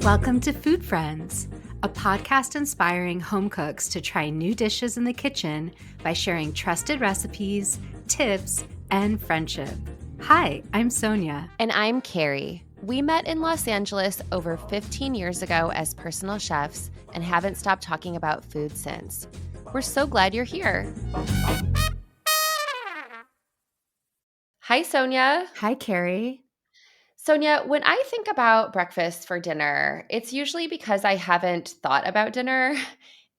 Welcome to Food Friends, a podcast inspiring home cooks to try new dishes in the kitchen by sharing trusted recipes, tips, and friendship. Hi, I'm Sonia. And I'm Carrie. We met in Los Angeles over 15 years ago as personal chefs and haven't stopped talking about food since. We're so glad you're here. Hi, Sonia. Hi, Carrie. Sonia, when I think about breakfast for dinner, it's usually because I haven't thought about dinner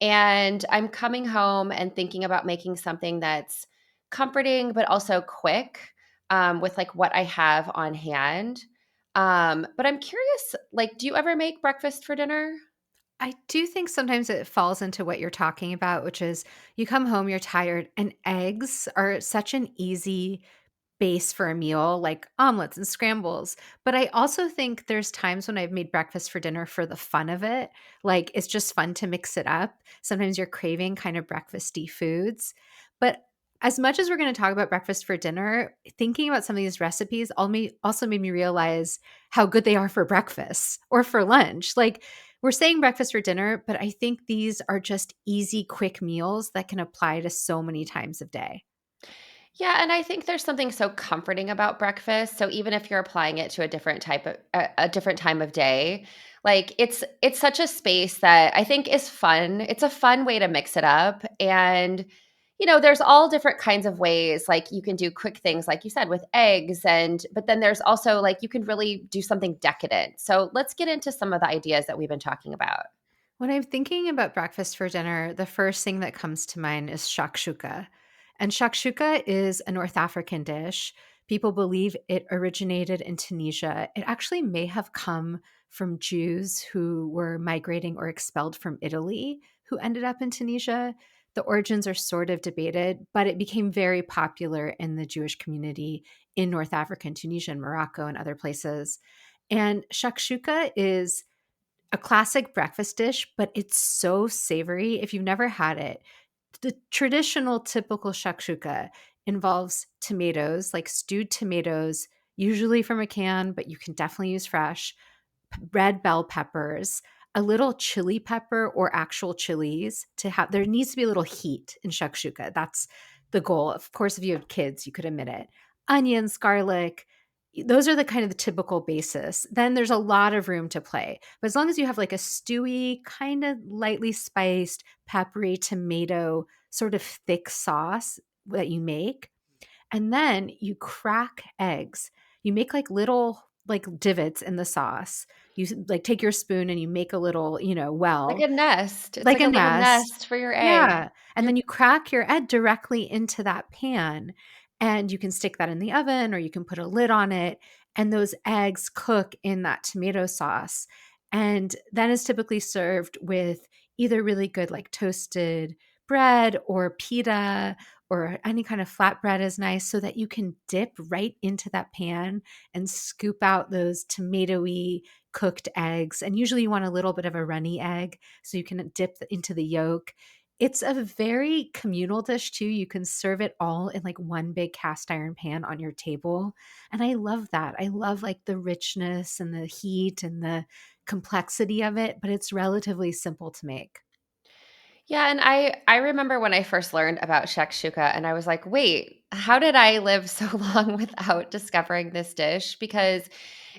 and I'm coming home and thinking about making something that's comforting but also quick with like what I have on hand. But I'm curious, like, do you ever make breakfast for dinner? I do think sometimes it falls into what you're talking about, which is you come home, you're tired, and eggs are such an easy base for a meal, like omelets and scrambles. But I also think there's times when I've made breakfast for dinner for the fun of it. Like it's just fun to mix it up. Sometimes you're craving kind of breakfasty foods. But as much as we're going to talk about breakfast for dinner, thinking about some of these recipes also made me realize how good they are for breakfast or for lunch. Like we're saying breakfast for dinner, but I think these are just easy, quick meals that can apply to so many times of day. Yeah, and I think there's something so comforting about breakfast. So even if you're applying it to a different type of a different time of day, like it's such a space that I think is fun. It's a fun way to mix it up and there's all different kinds of ways like you can do quick things like you said with eggs but then there's also like you can really do something decadent. So let's get into some of the ideas that we've been talking about. When I'm thinking about breakfast for dinner, the first thing that comes to mind is shakshuka. And shakshuka is a North African dish. People believe it originated in Tunisia. It actually may have come from Jews who were migrating or expelled from Italy who ended up in Tunisia. The origins are sort of debated, but it became very popular in the Jewish community in North Africa and Tunisia and Morocco and other places. And shakshuka is a classic breakfast dish, but it's so savory. If you've never had it, the traditional typical shakshuka involves tomatoes, like stewed tomatoes, usually from a can, but you can definitely use fresh, red bell peppers, a little chili pepper or actual chilies to have. There needs to be a little heat in shakshuka. That's the goal. Of course, if you have kids, you could omit it. Onions, garlic, those are the kind of the typical basis. Then there's a lot of room to play. But as long as you have like a stewy, kind of lightly spiced, peppery tomato, sort of thick sauce that you make, and then you crack eggs. You make like little like divots in the sauce. You like take your spoon and you make a little, Like a well, nest. It's like like a a little nest. nest for your egg. Yeah. And then you crack your egg directly into that pan and you can stick that in the oven or you can put a lid on it. And those eggs cook in that tomato sauce. And then is typically served with either really good, like toasted bread or pita or any kind of flatbread is nice so that you can dip right into that pan and scoop out those tomatoey cooked eggs. And usually you want a little bit of a runny egg so you can dip into the yolk. It's a very communal dish too. You can serve it all in like one big cast iron pan on your table. And I love that. I love like the richness and the heat and the complexity of it, but it's relatively simple to make. Yeah, and I remember when I first learned about shakshuka and I was like, "Wait, how did I live so long without discovering this dish?" Because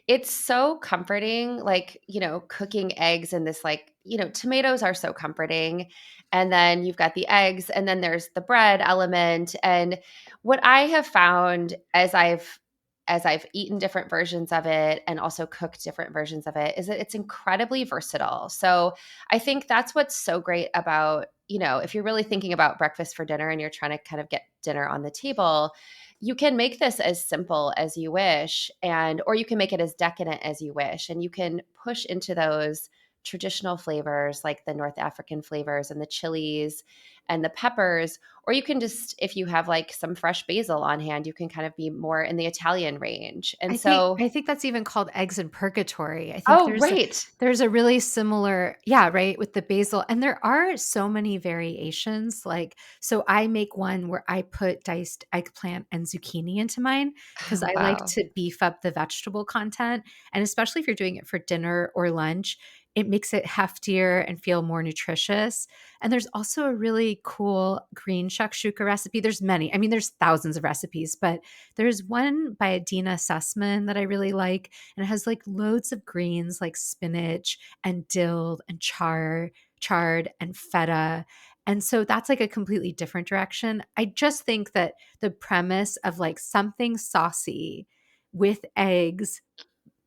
it's so comforting, like, cooking eggs in this like, tomatoes are so comforting. And then you've got the eggs and then there's the bread element. And what I have found as I've eaten different versions of it and also cooked different versions of it is that it's incredibly versatile. So I think that's what's so great about, if you're really thinking about breakfast for dinner and you're trying to kind of get dinner on the table, you can make this as simple as you wish or you can make it as decadent as you wish and you can push into those traditional flavors like the North African flavors and the chilies and the peppers, or you can just, if you have like some fresh basil on hand, you can kind of be more in the Italian range. And I think so, I think that's even called eggs in purgatory. I think oh, right. there's a really similar, yeah, right, with the basil, and there are so many variations, like, so I make one where I put diced eggplant and zucchini into mine because Oh, I like wow. to beef up the vegetable content, and especially if you're doing it for dinner or lunch, it makes it heftier and feel more nutritious. And there's also a really cool green shakshuka recipe. There's many. I mean, there's thousands of recipes, but there's one by Adina Sussman that I really like, and it has like loads of greens like spinach and dill and chard and feta. And so that's like a completely different direction. I just think that the premise of like something saucy with eggs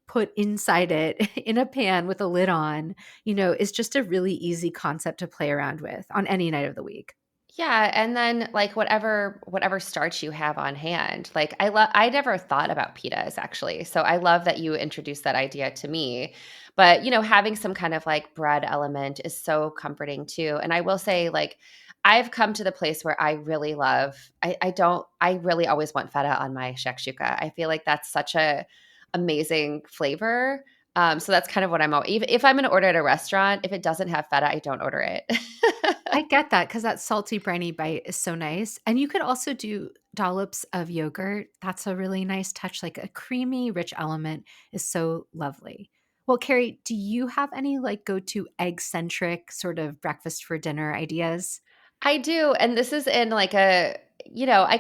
put inside it in a pan with a lid on, is just a really easy concept to play around with on any night of the week. Yeah, and then, like, whatever starch you have on hand. Like, I never thought about pitas, actually, so I love that you introduced that idea to me. But, having some kind of, like, bread element is so comforting too, and I will say, like, I've come to the place where I really love I really always want feta on my shakshuka. I feel like that's such a amazing flavor, so that's kind of what I'm al even if I'm gonna order at a restaurant, if it doesn't have feta, I don't order it. I get that because that salty briny bite is so nice, and you could also do dollops of yogurt. That's a really nice touch, like a creamy, rich element is so lovely. Well, Carrie, do you have any, like, go-to egg-centric sort of breakfast for dinner ideas? I do, and this is in like I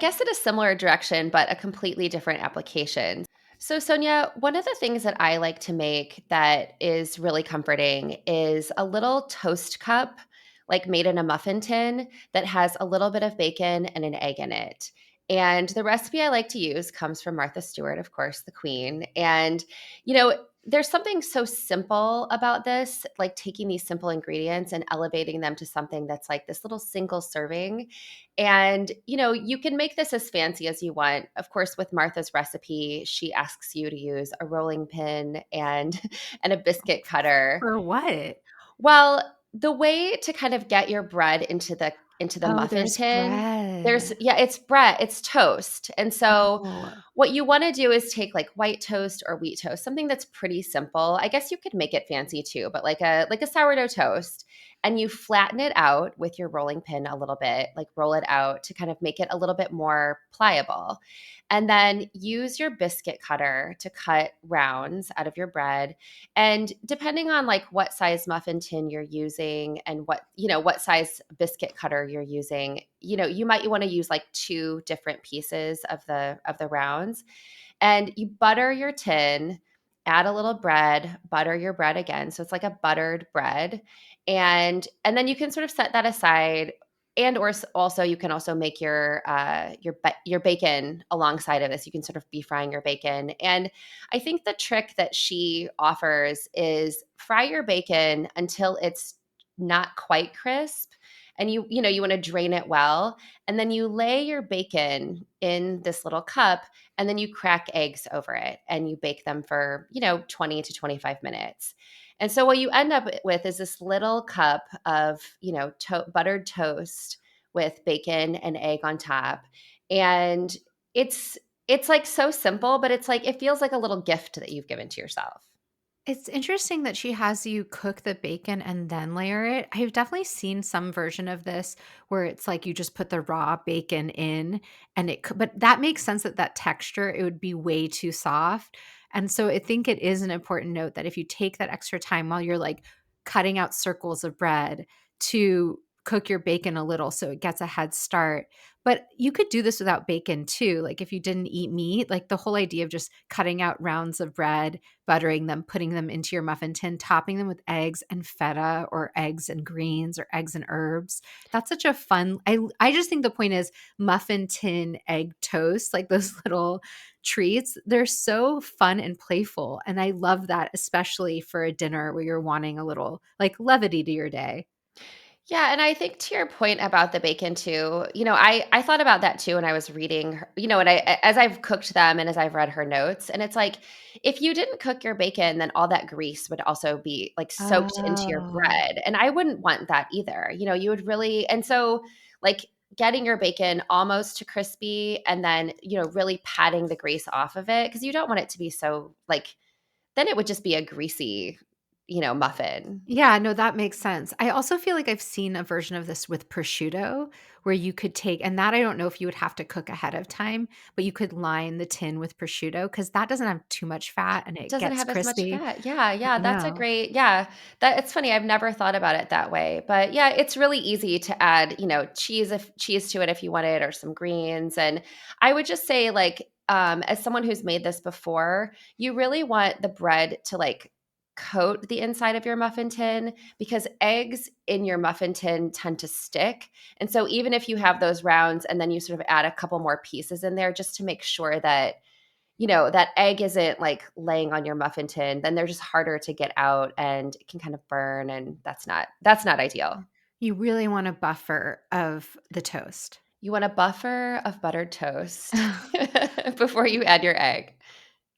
guess in a similar direction, but a completely different application. So, Sonia, one of the things that I like to make that is really comforting is a little toast cup, like made in a muffin tin, that has a little bit of bacon and an egg in it. And the recipe I like to use comes from Martha Stewart, of course, the queen. And, there's something so simple about this, like taking these simple ingredients and elevating them to something that's like this little single serving. And, you can make this as fancy as you want. Of course, with Martha's recipe, she asks you to use a rolling pin and and a biscuit cutter. For what? Well, the way to kind of get your bread into the Oh, muffin there's tin, there's bread. yeah, it's bread, it's toast. And so Oh. what you wanna do is take, like, white toast or wheat toast, something that's pretty simple. I guess you could make it fancy too, but like a sourdough toast, and you flatten it out with your rolling pin a little bit, like, roll it out to kind of make it a little bit more pliable. And then use your biscuit cutter to cut rounds out of your bread, and depending on like what size muffin tin you're using and what size biscuit cutter you're using, you might want to use like two different pieces of the rounds. And you butter your tin, add a little bread, butter your bread again. So it's like a buttered bread. And then you can sort of set that aside. And or also you can also make your bacon alongside of this. You can sort of be frying your bacon. And I think the trick that she offers is fry your bacon until it's not quite crisp, and you want to drain it well, and then you lay your bacon in this little cup, and then you crack eggs over it and you bake them for 20 to 25 minutes. And so what you end up with is this little cup of buttered toast with bacon and egg on top. And it's it's like so simple, but it's like it feels like a little gift that you've given to yourself. It's interesting that she has you cook the bacon and then layer it. I've definitely seen some version of this where it's like you just put the raw bacon in and but that makes sense that that texture, it would be way too soft. And so I think it is an important note that if you take that extra time while you're like cutting out circles of bread to cook your bacon a little so it gets a head start. But you could do this without bacon too. Like if you didn't eat meat, like the whole idea of just cutting out rounds of bread, buttering them, putting them into your muffin tin, topping them with eggs and feta or eggs and greens or eggs and herbs. That's such a fun I just think the point is muffin tin egg toast, like those little treats, they're so fun and playful. And I love that, especially for a dinner where you're wanting a little like levity to your day. Yeah, and I think to your point about the bacon too, I thought about that too when I was reading her, and as I've cooked them and as I've read her notes, and it's like if you didn't cook your bacon, then all that grease would also be like soaked into your Oh. bread, and I wouldn't want that either. You would really, and so like getting your bacon almost to crispy and then, really patting the grease off of it because you don't want it to be so like then it would just be a greasy, muffin. Yeah, no, that makes sense. I also feel like I've seen a version of this with prosciutto where you could take and that I don't know if you would have to cook ahead of time, but you could line the tin with prosciutto because that doesn't have too much fat and it Doesn't gets have as much crispy. fat. Yeah, I yeah, that's a know. great that it's funny, I've never thought about it that way, but yeah, it's really easy to add, cheese to it if you wanted or some greens, and I would just say, like, as someone who's made this before, you really want the bread to, like, coat the inside of your muffin tin because eggs in your muffin tin tend to stick, and so even if you have those rounds and then you sort of add a couple more pieces in there just to make sure that that egg isn't like laying on your muffin tin, then they're just harder to get out and it can kind of burn and that's not ideal. You really want a buffer of the toast. You want a buffer of buttered toast before you add your egg.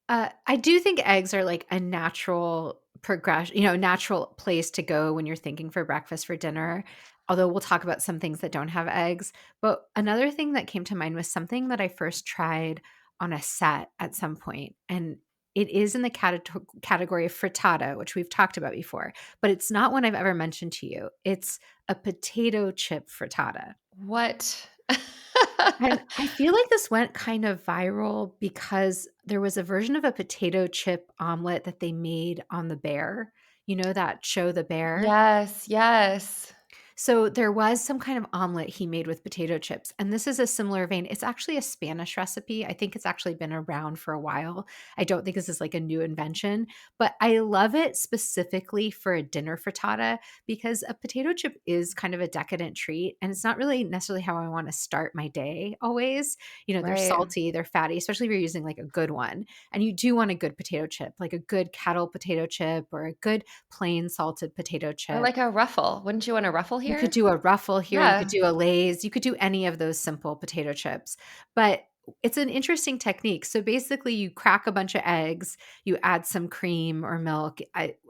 I do think eggs are like a natural progression, natural place to go when you're thinking for breakfast for dinner. Although we'll talk about some things that don't have eggs. But another thing that came to mind was something that I first tried on a set at some point, and it is in the category of frittata, which we've talked about before, but it's not one I've ever mentioned to you. It's a potato chip frittata. What? And I feel like this went kind of viral because there was a version of a potato chip omelet that they made on The Bear. You know that show, The Bear? Yes, yes. So there was some kind of omelet he made with potato chips, and this is a similar vein. It's actually a Spanish recipe. I think it's actually been around for a while. I don't think this is like a new invention, but I love it specifically for a dinner frittata because a potato chip is kind of a decadent treat, and it's not really necessarily how I want to start my day always. They're Right. salty, they're fatty, especially if you're using like a good one. And you do want a good potato chip, like a good kettle potato chip or a good plain salted potato Or chip. like a ruffle. Wouldn't you want a ruffle You could here? do a ruffle here, you could Yeah. do a Lay's, you could do any of those simple potato chips, but it's an interesting technique. So basically, you crack a bunch of eggs, you add some cream or milk.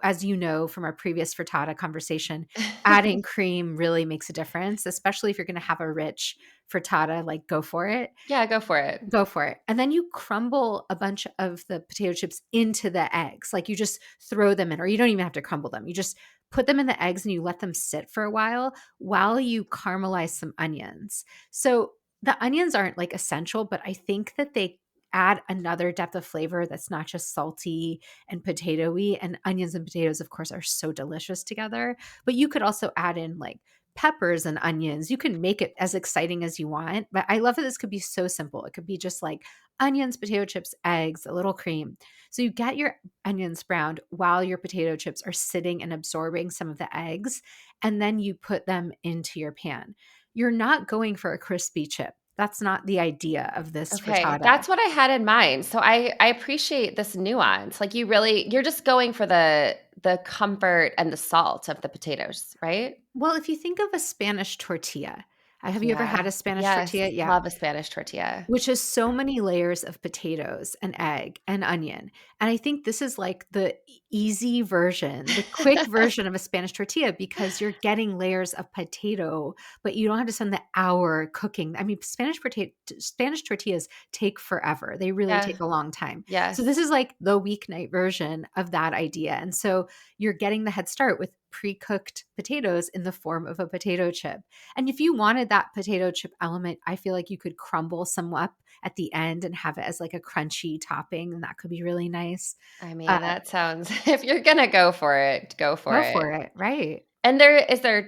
As you know from our previous frittata conversation, adding cream really makes a difference, especially if you're gonna have a rich frittata, like, go for it. Yeah, go for it. Go for it. And then you crumble a bunch of the potato chips into the eggs. Like you just throw them in, or you don't even have to crumble them. You just put them in the eggs and you let them sit for a while you caramelize some onions. So the onions aren't like essential, but I think that they add another depth of flavor that's not just salty and potatoey. And onions and potatoes, of course, are so delicious together. But you could also add in like peppers and onions. You can make it as exciting as you want, but I love that this could be so simple. It could be just like onions, potato chips, eggs, a little cream. So you get your onions browned while your potato chips are sitting and absorbing some of the eggs, and then you put them into your pan. You're not going for a crispy chip. That's not the idea of this Okay, frittata. that's what I had in mind. So I appreciate this nuance. Like you're just going for the comfort and the salt of the potatoes, right? Well, if you think of a Spanish tortilla, have you ever Yeah. had a Spanish Yes, tortilla? Yeah. love a Spanish tortilla. Which is so many layers of potatoes and egg and onion, and I think this is like the easy version, the quick version of a Spanish tortilla because you're getting layers of potato, but you don't have to spend the hour cooking. I mean, Spanish tortillas take forever. They really Yeah, take a long time. So this yes. is like the weeknight version of that idea, and so you're getting the head start with pre-cooked potatoes in the form of a potato chip. And if you wanted that potato chip element, I feel like you could crumble some up at the end and have it as like a crunchy topping, and that could be really nice. I Uh, mean, that sounds if you're gonna go for it, go for Go it. for it, right? And is there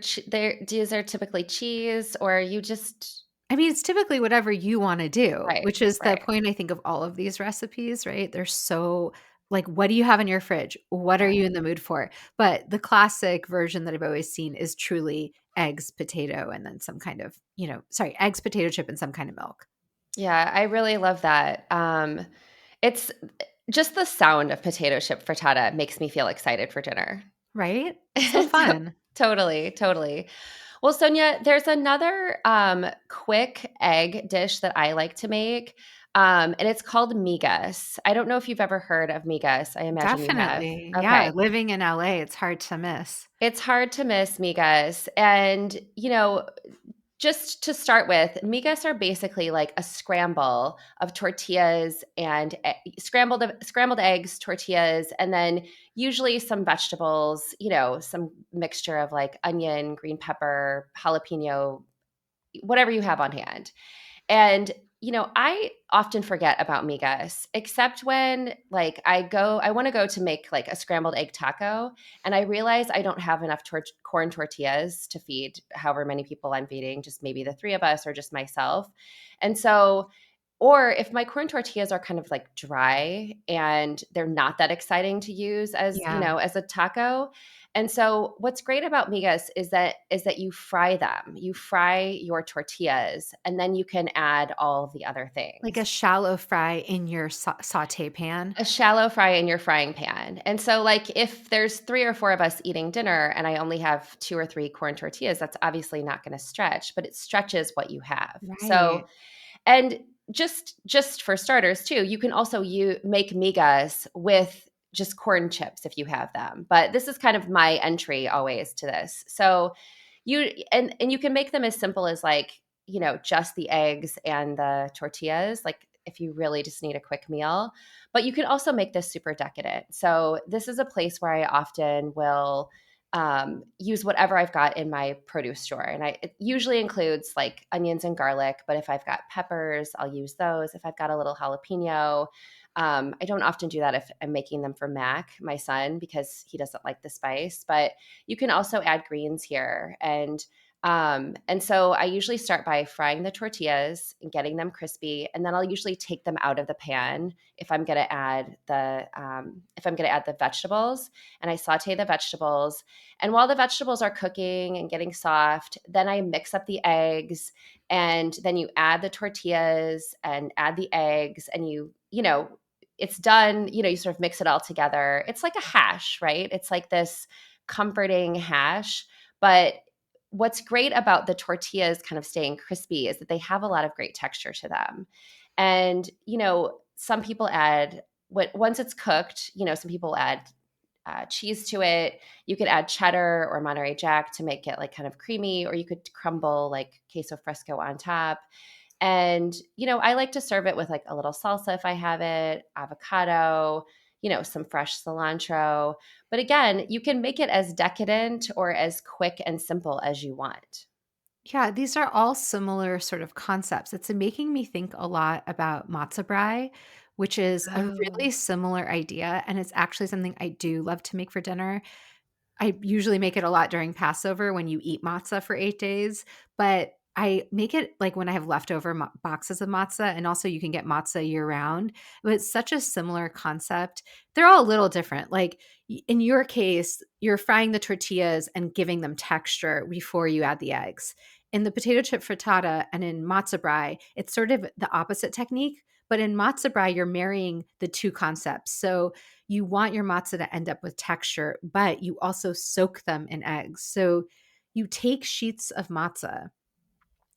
typically cheese or you just I mean, it's typically whatever you wanna do, right, which is the right. point I think of all of these recipes, right? They're so like, what do you have in your fridge? What are Yeah. you in the mood for? But the classic version that I've always seen is truly eggs, potato, and then some kind of, sorry, eggs, potato chip, and some kind of milk, Yeah, I really love that. It's just the sound of potato chip frittata makes me feel excited for dinner. right? So fun. Totally, totally. Well, Sonia, there's another quick egg dish that I like to make, and it's called migas. I don't know if you've ever heard of migas. I imagine you have. Definitely. Yeah, Okay. living in LA, it's hard to miss. It's hard to miss migas. And, just to start with, migas are basically like a scramble of tortillas and scrambled eggs, tortillas, and then usually some vegetables, some mixture of like onion, green pepper, jalapeno, whatever you have on hand. And, I often forget about migas, except when like I want to go to make like a scrambled egg taco and I realize I don't have enough corn tortillas to feed however many people I'm feeding, just maybe the three of us or just myself. And so, or if my corn tortillas are kind of like dry and they're not that exciting to use as, Yeah. as a taco. And so what's great about migas is that you fry them. You fry your tortillas and then you can add all of the other Like a things. shallow fry in your saute pan. A shallow fry in your frying pan. And so like if there's 3 or 4 of us eating dinner and I only have 2 or 3 corn tortillas, that's obviously not going to stretch, but it stretches what you have. So Right. and just for starters too, you can also make migas with just corn chips if you have them. But this is kind of my entry always to this. So and you can make them as simple as like, just the eggs and the tortillas, like if you really just need a quick meal. But you can also make this super decadent. So this is a place where I often will use whatever I've got in my produce store. And it usually includes like onions and garlic, but if I've got peppers, I'll use those. If I've got a little jalapeno, I don't often do that if I'm making them for Mac, my son, because he doesn't like the spice. But you can also add greens here, and so I usually start by frying the tortillas and getting them crispy, and then I'll usually take them out of the pan if I'm going to add the vegetables, and I saute the vegetables. And while the vegetables are cooking and getting soft, then I mix up the eggs, and then you add the tortillas and add the eggs, and it's done. You sort of mix it all together. It's like a hash, right? It's like this comforting hash, but what's great about the tortillas kind of staying crispy is that they have a lot of great texture to them. And, some people add once it's cooked, some people add cheese to it. You could add cheddar or Monterey Jack to make it like kind of creamy, or you could crumble like queso fresco on top. And, I like to serve it with like a little salsa if I have it, avocado, some fresh cilantro. But again, you can make it as decadent or as quick and simple as you want. Yeah, these are all similar sort of concepts. It's making me think a lot about matzo brie, which is a really Oh. similar idea, and it's actually something I do love to make for dinner. I usually make it a lot during Passover when you eat matzah for 8 days, but I make it, like, when I have leftover boxes of matzah, and also you can get matzah year-round, but it's such a similar concept. They're all a little different, like, in your case, you're frying the tortillas and giving them texture before you add the eggs. In the potato chip frittata and in matzo brie, it's sort of the opposite technique, but in matzo brie, you're marrying the 2 concepts. So you want your matzah to end up with texture, but you also soak them in eggs. So you take sheets of matzah,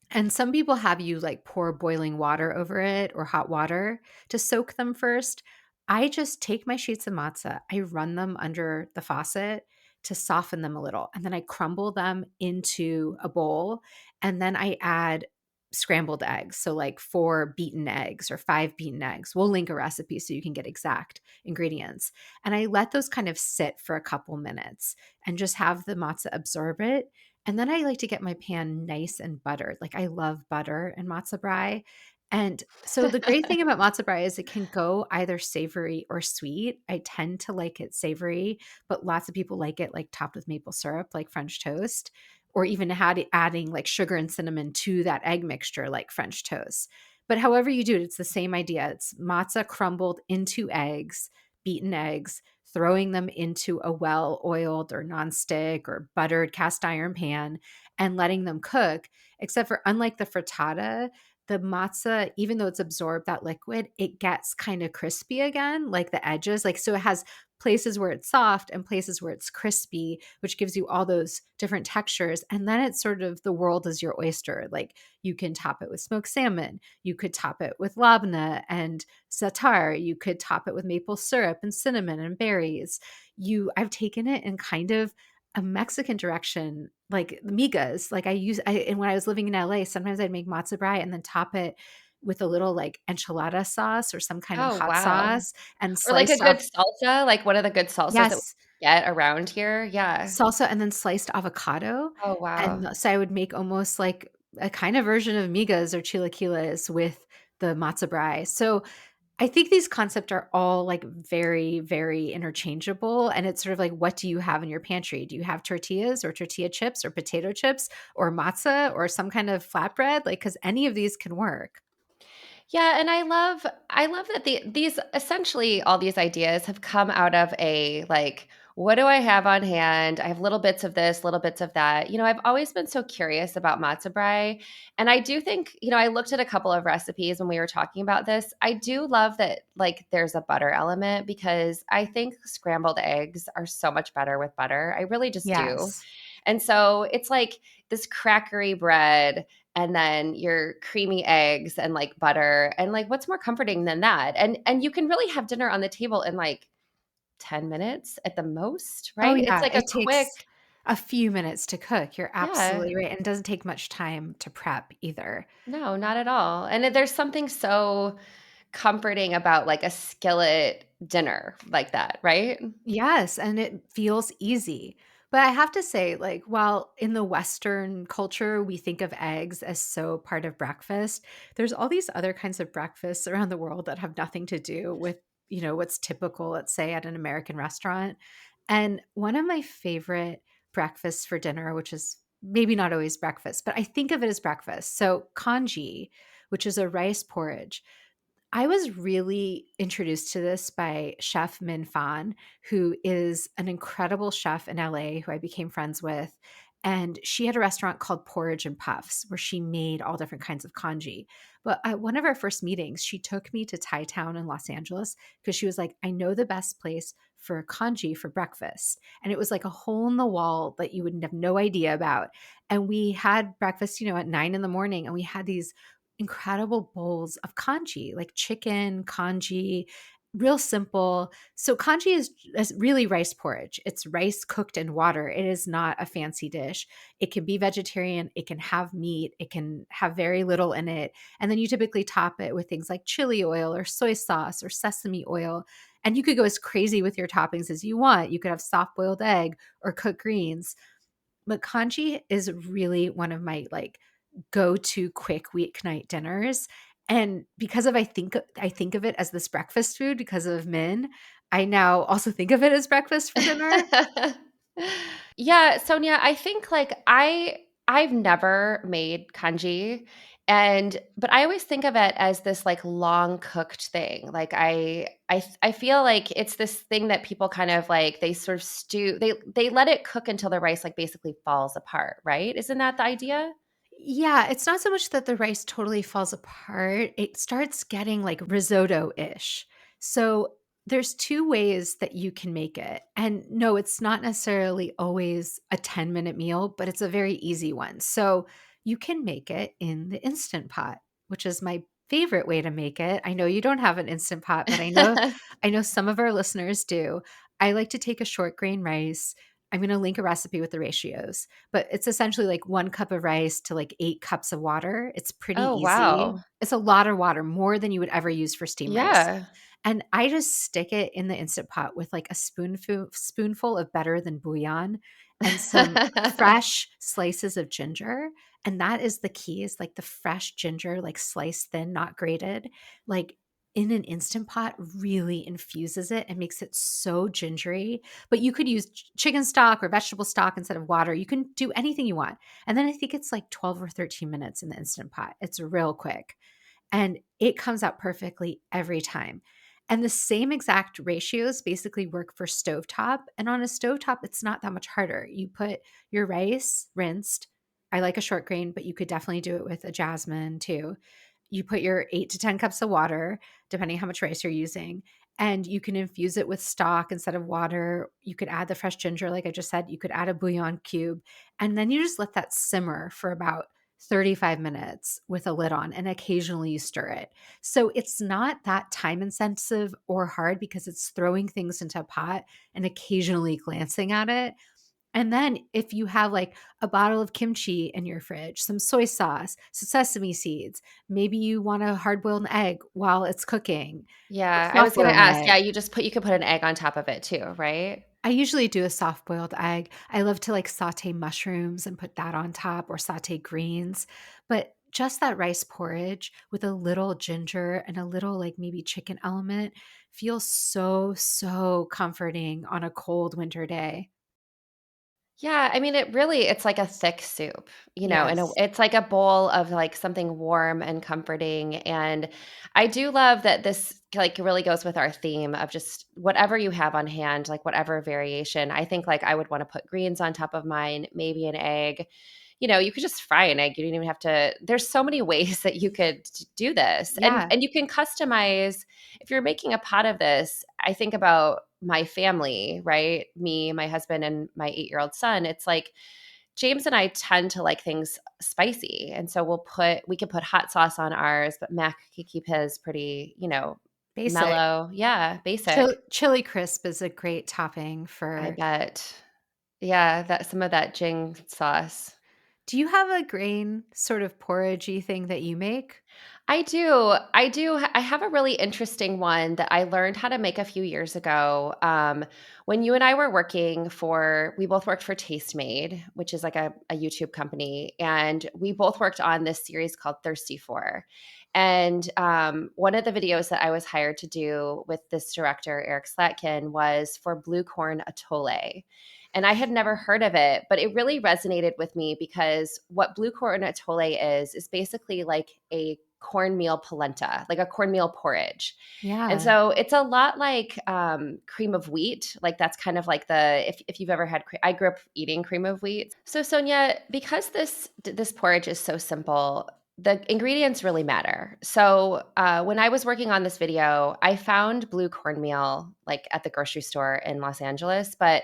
and some people have you like pour boiling water over it or hot water to soak them first. I just take my sheets of matzah, I run them under the faucet to soften them a little, and then I crumble them into a bowl, and then I add scrambled eggs. So, like 4 beaten eggs or 5 beaten eggs. We'll link a recipe so you can get exact ingredients. And I let those kind of sit for a couple minutes and just have the matzah absorb it, and then I like to get my pan nice and buttered. Like, I love butter and matzo brie. And so the great thing about matzo brie is it can go either savory or sweet. I tend to like it savory, but lots of people like it like topped with maple syrup, like French toast, or even adding like sugar and cinnamon to that egg mixture, like French toast. But however you do it, it's the same idea. It's matzah crumbled into eggs, beaten eggs, throwing them into a well oiled or nonstick or buttered cast iron pan and letting them cook. Except for, unlike the frittata, the matzah, even though it's absorbed that liquid, it gets kind of crispy again, like the edges. Like, so it has places where it's soft and places where it's crispy, which gives you all those different textures. And then it's sort of the world is your oyster. Like you can top it with smoked salmon, you could top it with labna and za'atar, you could top it with maple syrup and cinnamon and berries. I've taken it in kind of a Mexican direction, like migas. Like and when I was living in LA, sometimes I'd make matzo brie and then top it with a little like enchilada sauce or some kind of Oh, hot wow. sauce and Or like a sliced good off. salsa, like one of the good salsas that we Yes, get around here. Yeah. salsa and then sliced avocado. Oh, wow. And so I would make almost like a kind of version of migas or chilaquiles with the matzo brie. So I think these concepts are all like very, very interchangeable. And it's sort of like, what do you have in your pantry? Do you have tortillas or tortilla chips or potato chips or matzah or some kind of flatbread? Like, because any of these can work. Yeah, and I love that these essentially all these ideas have come out of a like, what do I have on hand? I have little bits of this, little bits of that. I've always been so curious about matzo brie, and I do think, I looked at a couple of recipes when we were talking about this. I do love that like there's a butter element because I think scrambled eggs are so much better with butter. I really just do. Yes. And so it's like this crackery bread and then your creamy eggs and like butter and like what's more comforting than that? And you can really have dinner on the table in like 10 minutes at the most, Oh, right? It's yeah. like a It quick. takes a few minutes to cook. You're Yeah. absolutely right. And it doesn't take much time to prep either. No, not at all. And there's something so comforting about like a skillet dinner like that, right? Yes, and it feels easy. But I have to say, like, while in the Western culture, we think of eggs as so part of breakfast, there's all these other kinds of breakfasts around the world that have nothing to do with, what's typical, let's say, at an American restaurant. And one of my favorite breakfasts for dinner, which is maybe not always breakfast, but I think of it as breakfast. So, congee, which is a rice porridge. I was really introduced to this by Chef Min Fan, who is an incredible chef in LA who I became friends with. And she had a restaurant called Porridge and Puffs where she made all different kinds of congee. But at one of our first meetings, she took me to Thai Town in Los Angeles because she was like, I know the best place for congee for breakfast. And it was like a hole in the wall that you would have no idea about. And we had breakfast, at 9 in the morning, and we had these incredible bowls of congee, like chicken, congee, real simple. So congee is really rice porridge. It's rice cooked in water. It is not a fancy dish. It can be vegetarian, it can have meat, it can have very little in it. And then you typically top it with things like chili oil or soy sauce or sesame oil. And you could go as crazy with your toppings as you want. You could have soft boiled egg or cooked greens. But congee is really one of my like go-to quick weeknight dinners. And because of I think of it as this breakfast food because of Min, I now also think of it as breakfast for dinner. Yeah, Sonia, I think like I've never made kanji but I always think of it as this like long cooked thing. Like I feel like it's this thing that people kind of like they sort of stew they let it cook until the rice like basically falls apart, right? Isn't that the idea? Yeah, it's not so much that the rice totally falls apart. It starts getting like risotto-ish. So there's two ways that you can make it. And no, it's not necessarily always a 10-minute meal, but it's a very easy one. So you can make it in the Instant Pot, which is my favorite way to make it. I know you don't have an Instant Pot, but I know some of our listeners do. I like to take a short grain rice. I'm going to link a recipe with the ratios, but it's essentially like 1 cup of rice to like 8 cups of water. It's pretty Oh, easy. wow. It's a lot of water, more than you would ever use for steamed rice. Yeah. And I just stick it in the Instant Pot with like a spoonful of better than bouillon and some fresh slices of ginger. And that is the key, is like the fresh ginger, like sliced thin, not grated. Like in an Instant Pot really infuses it and makes it so gingery. But you could use chicken stock or vegetable stock instead of water. You can do anything you want. And then I think it's like 12 or 13 minutes in the Instant Pot. It's real quick and it comes out perfectly every time. And the same exact ratios basically work for stovetop. And on a stovetop, it's not that much harder. You put your rice rinsed. I like a short grain, but you could definitely do it with a jasmine too. You put your 8 to 10 cups of water, depending how much rice you're using. and you can infuse it with stock instead of water. You could add the fresh ginger, like I just said. You could add a bouillon cube, and then you just let that simmer for about 35 minutes with a lid on, and occasionally you stir it. So it's not that time intensive or hard because it's throwing things into a pot and occasionally glancing at it. And then if you have like a bottle of kimchi in your fridge, some soy sauce, some sesame seeds, maybe you want to hard boil an egg while it's cooking, or Yeah, I was soft gonna boil an ask, yeah, egg. you could put an egg on top of it too, right? I usually do a soft boiled egg. I love to like saute mushrooms and put that on top, or saute greens. But just that rice porridge with a little ginger and a little like maybe chicken element feels so, so comforting on a cold winter day. Yeah, I mean, it's like a thick soup, and Yes. it's like a bowl of like something warm and comforting. And I do love that this like really goes with our theme of just whatever you have on hand, like whatever variation. I think like I would want to put greens on top of mine, maybe an egg. You could just fry an egg. You don't even have to. There's so many ways that you could do this, and Yeah. and you can customize. If you're making a pot of this, I think about my family, right? Me, my husband, and my 8-year-old son. It's like James and I tend to like things spicy. And so we could put hot sauce on ours, but Mac could keep his pretty, Basic. mellow. Yeah, basic. Chili crisp is a great topping I for. bet. Yeah, that some of that Jing sauce. Do you have a grain sort of porridgey thing that you make? I do. I do. I have a really interesting one that I learned how to make a few years ago. When you and I were we both worked for Tastemade, which is like a YouTube company, and we both worked on this series called Thirsty For. And one of the videos that I was hired to do with this director, Eric Slatkin, was for blue corn atole. And I had never heard of it, but it really resonated with me because what blue corn atole is basically like a cornmeal polenta, like a cornmeal porridge. And Yeah. so it's a lot like cream of wheat. Like that's kind of like if you've ever had I grew up eating cream of wheat. So Sonia, because this porridge is so simple, the ingredients really matter. So when I was working on this video, I found blue cornmeal like at the grocery store in Los Angeles, but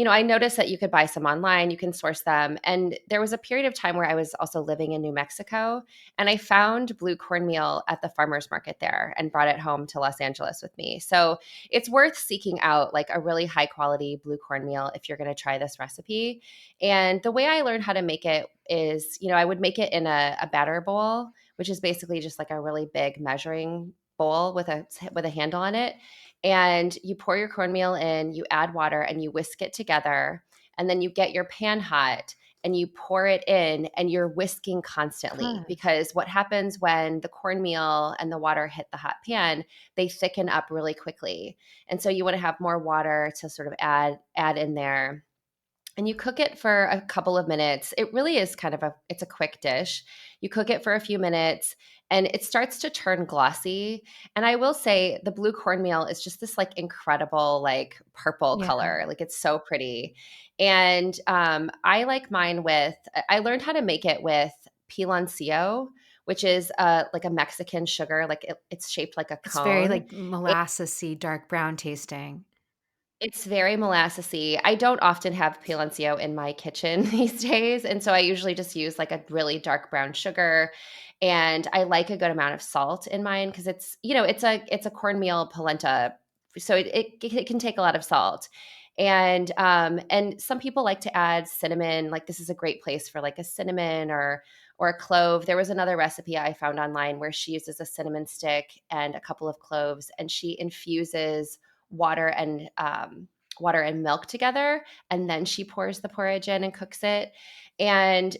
I noticed that you could buy some online, you can source them. And there was a period of time where I was also living in New Mexico, and I found blue cornmeal at the farmer's market there and brought it home to Los Angeles with me. So it's worth seeking out like a really high quality blue cornmeal if you're going to try this recipe. And the way I learned how to make it is, I would make it in a batter bowl, which is basically just like a really big measuring bowl with a handle on it. And you pour your cornmeal in, you add water, and you whisk it together. And then you get your pan hot and you pour it in, and you're whisking constantly, Huh. because what happens when the cornmeal and the water hit the hot pan, they thicken up really quickly. And so you want to have more water to sort of add in there, and you cook it for a couple of minutes. It really is it's a quick dish. You cook it for a few minutes and it starts to turn glossy. And I will say the blue cornmeal is just this like incredible like purple Yeah. color. Like it's so pretty. And I like mine I learned how to make it with piloncillo, which is like a Mexican sugar. Like it's shaped like a It's very cone. like molassesy, dark brown tasting. It's very molassesy. I don't often have piloncillo in my kitchen these days, and so I usually just use, like, a really dark brown sugar, and I like a good amount of salt in mine because it's a cornmeal polenta, so it can take a lot of salt, and some people like to add cinnamon, like, this is a great place for, like, a cinnamon or a clove. There was another recipe I found online where she uses a cinnamon stick and a couple of cloves, and she infuses water and water and milk together, and then she pours the porridge in and cooks it. And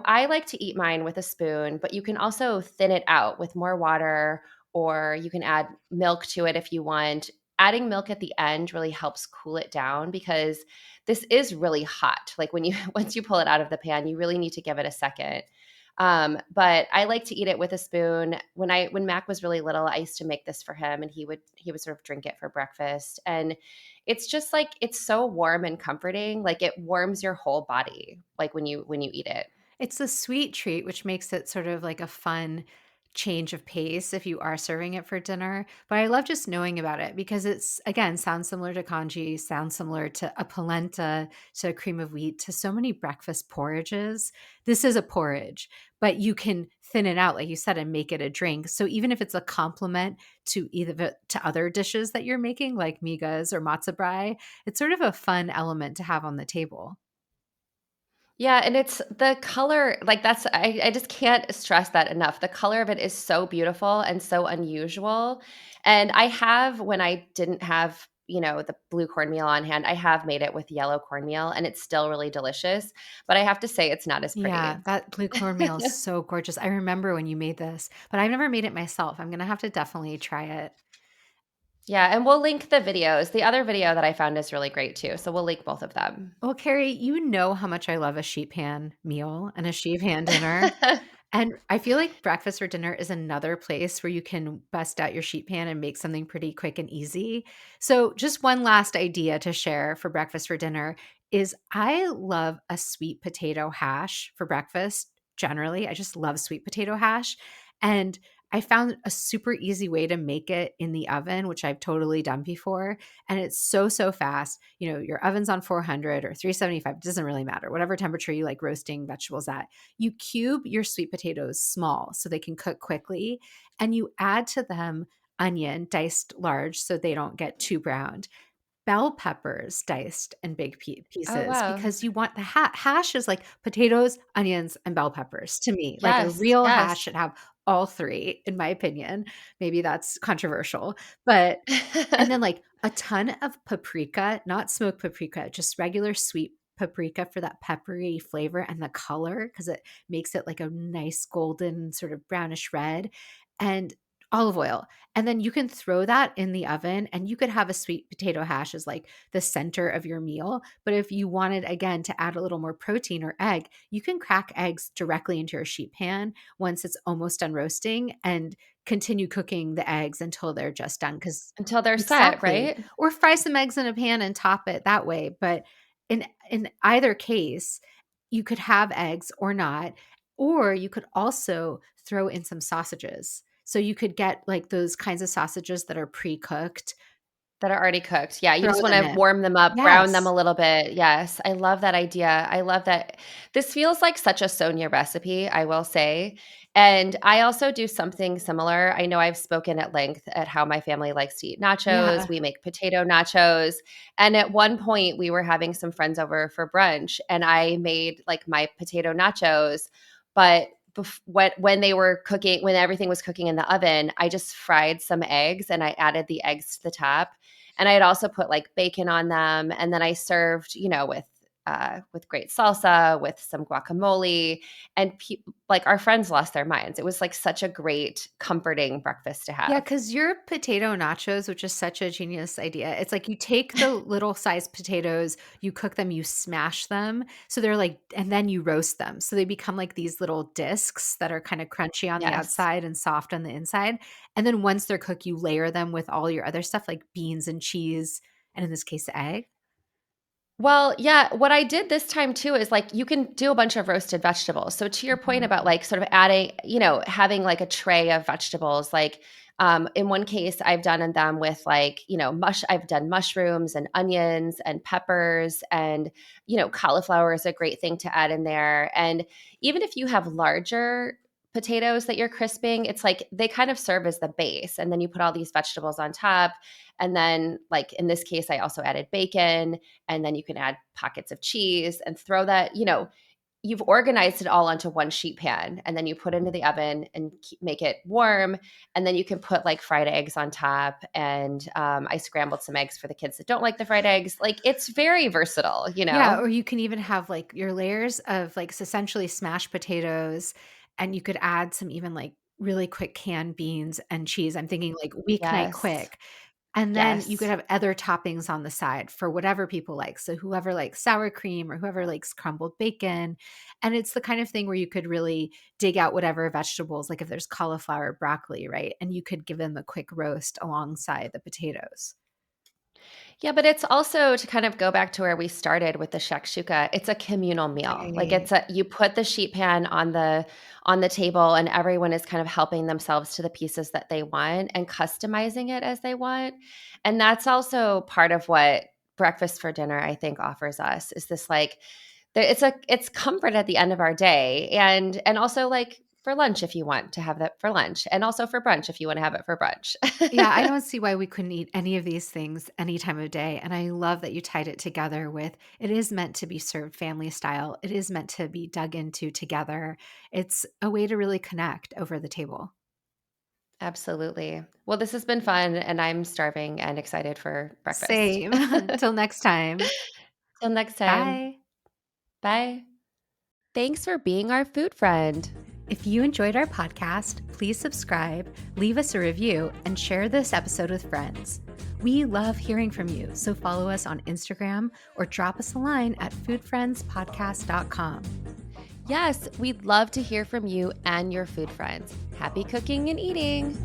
I like to eat mine with a spoon, but you can also thin it out with more water, or you can add milk to it if you want. Adding milk at the end really helps cool it down because this is really hot. Like when you once you pull it out of the pan, you really need to give it a second. But I like to eat it with a spoon. When Mac was really little, I used to make this for him, and he would sort of drink it for breakfast. And it's just like it's so warm and comforting. Like it warms your whole body, like when you eat it. It's a sweet treat, which makes it sort of like a fun change of pace if you are serving it for dinner, but I love just knowing about it because it's, again, sounds similar to congee, sounds similar to a polenta, to a cream of wheat, to so many breakfast porridges. This is a porridge, but you can thin it out, like you said, and make it a drink. So even if it's a complement to to other dishes that you're making, like migas or matzo brie, it's sort of a fun element to have on the table. Yeah, and it's the color, like, that's I just can't stress that enough. The color of it is so beautiful and so unusual, and I have when I didn't have, the blue cornmeal on hand, I have made it with yellow cornmeal, and it's still really delicious, but I have to say it's not as Yeah, pretty. that blue cornmeal is so gorgeous. I remember when you made this, but I've never made it myself. I'm gonna have to definitely try it. Yeah, and we'll link the videos. The other video that I found is really great too, so we'll link both of them. Well, Carrie, you know how much I love a sheet pan meal and a sheet pan dinner. And I feel like breakfast or dinner is another place where you can bust out your sheet pan and make something pretty quick and easy. So, just one last idea to share for breakfast or dinner is I love a sweet potato hash for breakfast. Generally, I just love sweet potato hash. And I found a super easy way to make it in the oven, which I've totally done before. And it's so, so fast. Your oven's on 400 or 375, it doesn't really matter, whatever temperature you like roasting vegetables at. You cube your sweet potatoes small so they can cook quickly, and you add to them onion diced large so they don't get too browned, bell peppers diced in big Oh, pieces, wow. because you want the hash is like potatoes, onions, and bell peppers to me. Like a Yes, real hash yes. should have all three, in my opinion. Maybe that's controversial, but and then like a ton of paprika, not smoked paprika, just regular sweet paprika for that peppery flavor and the color, because it makes it like a nice golden sort of brownish red, and olive oil. And then you can throw that in the oven and you could have a sweet potato hash as like the center of your meal. But if you wanted, again, to add a little more protein or egg, you can crack eggs directly into your sheet pan once it's almost done roasting and continue cooking the eggs until they're just done. Because Until they're set, exactly. right? Or fry some eggs in a pan and top it that way. But in either case, you could have eggs or not, or you could also throw in some sausages. So you could get like those kinds of sausages that are pre-cooked, That are already cooked. Yeah, you throw just them wanna in. warm them up, brown them Yes. a little bit. Yes, I love that idea. I love that. This feels like such a Sonia recipe, I will say, and I also do something similar. I know I've spoken at length at how my family likes to eat nachos. Yeah. We make potato nachos, and at one point, we were having some friends over for brunch, and I made, like, my potato nachos, but when they were cooking when everything was cooking in the oven, I just fried some eggs, and I added the eggs to the top, and I had also put like bacon on them, and then I served, with great salsa, with some guacamole, and like our friends lost their minds. It was like such a great, comforting breakfast to Yeah, have. because your potato nachos, which is such a genius idea, it's like you take the little sized potatoes, you cook them, you smash them, so they're like, and then you roast them. So they become like these little discs that are kind of crunchy on the Yes. outside and soft on the inside. And then once they're cooked, you layer them with all your other stuff like beans and cheese, and in this case, egg. Well, yeah, what I did this time too is like you can do a bunch of roasted vegetables. So to your point about like sort of adding, having like a tray of vegetables, like in one case I've done them with like, I've done mushrooms and onions and peppers and, cauliflower is a great thing to add in there. And even if you have larger potatoes that you're crisping, it's like they kind of serve as the base. And then you put all these vegetables on top. And then, like in this case, I also added bacon, and then you can add pockets of cheese and throw that, you've organized it all onto one sheet pan, and then you put it into the oven and make it warm, and then you can put like fried eggs on top, and I scrambled some eggs for the kids that don't like the fried eggs. Like it's very versatile, you Yeah, know. or you can even have like your layers of like essentially smashed potatoes, and you could add some even like really quick canned beans and cheese. I'm thinking like weeknight Yes. quick. And then you could Yes. have other toppings on the side for whatever people like. So whoever likes sour cream or whoever likes crumbled bacon. And it's the kind of thing where you could really dig out whatever vegetables, like if there's cauliflower, broccoli, right? And you could give them a quick roast alongside the potatoes. Yeah, but it's also to kind of go back to where we started with the shakshuka, it's a communal meal. Like Right. it's a you put the sheet pan on the table and everyone is kind of helping themselves to the pieces that they want and customizing it as they want. And that's also part of what breakfast for dinner I think offers us is this like it's comfort at the end of our day and also like for lunch if you want to have that for lunch and also for brunch if you want to have it for brunch. Yeah, I don't see why we couldn't eat any of these things any time of day. And I love that you tied it together with it is meant to be served family style. It is meant to be dug into together. It's a way to really connect over the table. Absolutely. Well, this has been fun, and I'm starving and excited for breakfast. Same. Till next time. Till next time. Bye. Bye. Thanks for being our food friend. If you enjoyed our podcast, please subscribe, leave us a review, and share this episode with friends. We love hearing from you, so follow us on Instagram or drop us a line at foodfriendspodcast.com. Yes, we'd love to hear from you and your food friends. Happy cooking and eating.